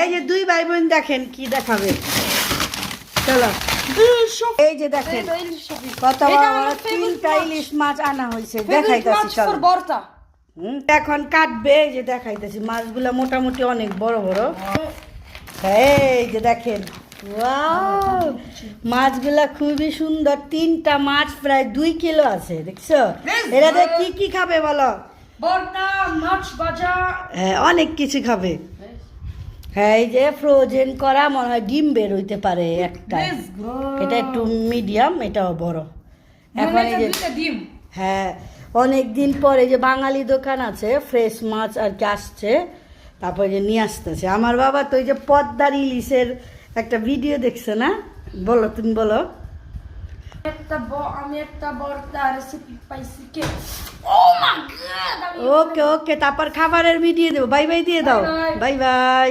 এই যে দুই ভাই বোন দেখেন কি দেখাবে, চলো এই যে দেখেন কত বড় তিনটা ইলিশ মাছ আনা হয়েছে, দেখাইতেছি চলো। এখন কাটবে, এই যে দেখাইতেছি মাছগুলা মোটামুটি অনেক বড় বড়। এই যে দেখেন ওয়াও, মাছগুলা খুবই সুন্দর, তিনটা মাছ প্রায় 2 কিলো আছে, দেখছো? এরা দেখ কি কি খাবে বলো? হ্যাঁ অনেক কিছু খাবে। হ্যাঁ এই যে ফ্রোজেন করা, মনে হয় ডিম বের হইতে পারে একটা, এটা একটু মিডিয়াম, এটাও বড়। এখন এই যে হ্যাঁ অনেক দিন পরে যে বাঙালি দোকান আছে ফ্রেশ মাছ আর কি আসছে, তারপরে যে নিয়ে আসতেছে। আমার বাবা তো ওই যে পদ্মার ইলিশের একটা ভিডিও দেখছে না, বলো তুমি বলো। আমি একটা বর্তা রেসিপি পাইছি কে। ওকে ওকে, তারপর খাবারের ভিডিও দেবো। বাই বাই দিয়ে দাও, বাই বাই।